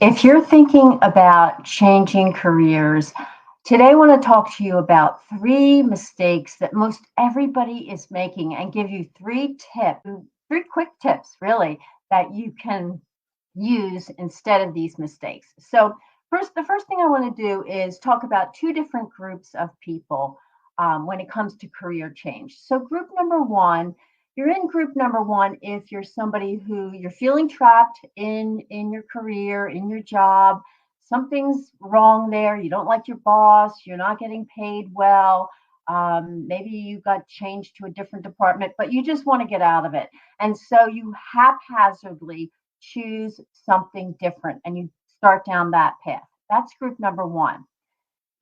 If you're thinking about changing careers, today I want to talk to you about three mistakes that most everybody is making and give you three quick tips, really, that you can use instead of these mistakes. So, the first thing I want to do is talk about two different groups of people when it comes to career change. So, group number one, you're in group number one if you're somebody who you're feeling trapped in your career, in your job. Something's wrong there. You don't like your boss. You're not getting paid well. Maybe you got changed to a different department, but you just want to get out of it. And so you haphazardly choose something different and you start down that path. That's group number one.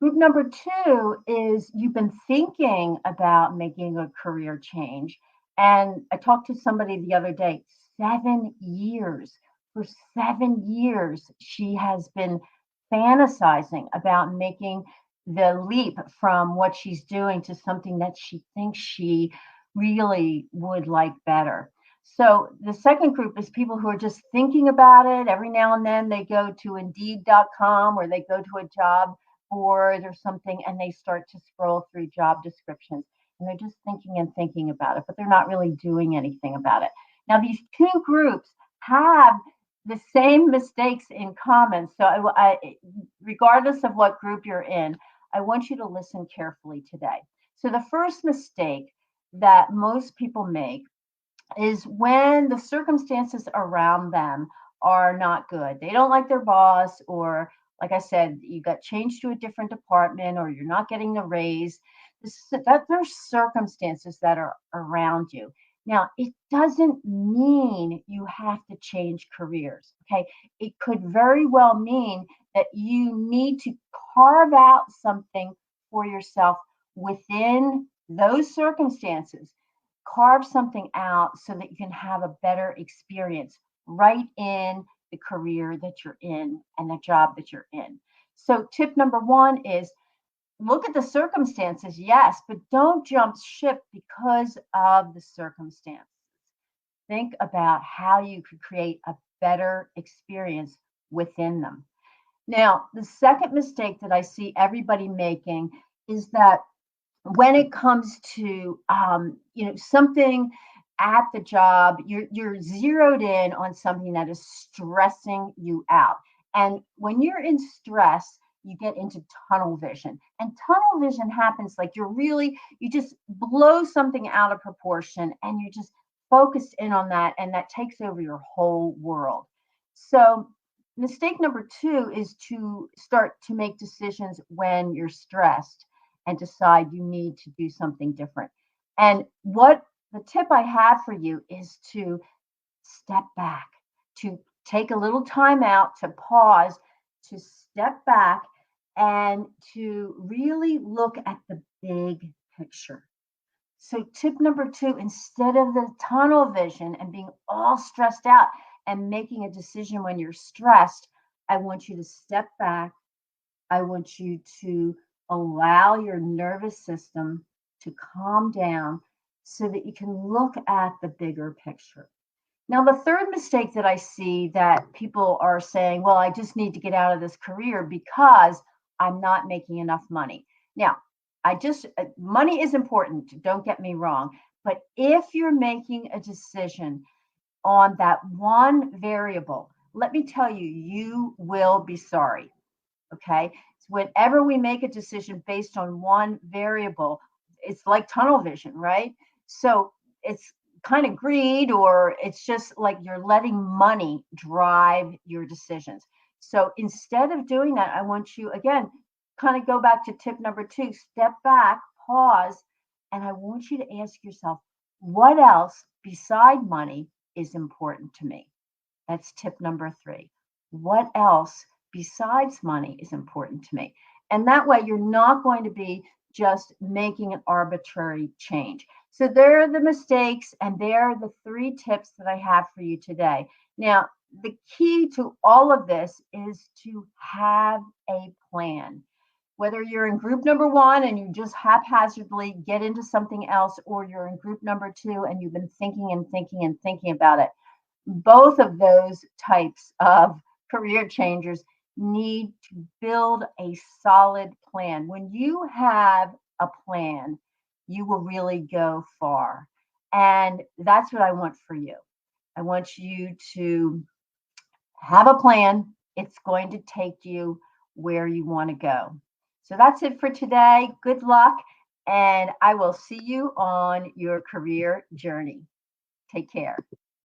Group number two is you've been thinking about making a career change. And I talked to somebody the other day, 7 years. For 7 years, she has been fantasizing about making the leap from what she's doing to something that she thinks she really would like better. So the second group is people who are just thinking about it. Every now and then they go to indeed.com or they go to a job board or something and they start to scroll through job descriptions and they're just thinking and thinking about it, but they're not really doing anything about it. Now, these two groups have the same mistakes in common. So, regardless of what group you're in, I want you to listen carefully today. So, the first mistake that most people make is when the circumstances around them are not good. They don't like their boss, or like I said, you got changed to a different department, or you're not getting the raise. That there's circumstances that are around you. Now, it doesn't mean you have to change careers. Okay. It could very well mean that you need to carve out something for yourself within those circumstances. Carve something out so that you can have a better experience right in the career that you're in and the job that you're in. So, tip number one is look at the circumstances, yes, but don't jump ship because of the circumstance. Think about how you could create a better experience within them. Now, the second mistake that I see everybody making is that when it comes to something at the job, you're zeroed in on something that is stressing you out. And when you're in stress, you get into tunnel vision. And tunnel vision happens like you just blow something out of proportion and you're just focused in on that, and that takes over your whole world. So, mistake number two is to start to make decisions when you're stressed and decide you need to do something different. And what the tip I have for you is to step back, to take a little time out, to pause, to step back, and to really look at the big picture. So, tip number two, instead of the tunnel vision and being all stressed out and making a decision when you're stressed, I want you to step back. I want you to allow your nervous system to calm down so that you can look at the bigger picture. Now, the third mistake that I see that people are saying, well, I just need to get out of this career because I'm not making enough money. Now, money is important, don't get me wrong. But if you're making a decision on that one variable, let me tell you, you will be sorry. Okay. So whenever we make a decision based on one variable, it's like tunnel vision, right? So it's kind of greed, or it's just like you're letting money drive your decisions. So instead of doing that, I want you again, kind of go back to tip number two, step back, pause, and I want you to ask yourself, what else beside money is important to me? That's tip number three. What else besides money is important to me? And that way, you're not going to be just making an arbitrary change. So, there are the mistakes, and there are the three tips that I have for you today. Now, the key to all of this is to have a plan. Whether you're in group number one and you just haphazardly get into something else, or you're in group number two and you've been thinking and thinking and thinking about it, both of those types of career changers need to build a solid plan. When you have a plan, you will really go far. And that's what I want for you. I want you to have a plan. It's going to take you where you want to go. So that's it for today. Good luck, and I will see you on your career journey. Take care.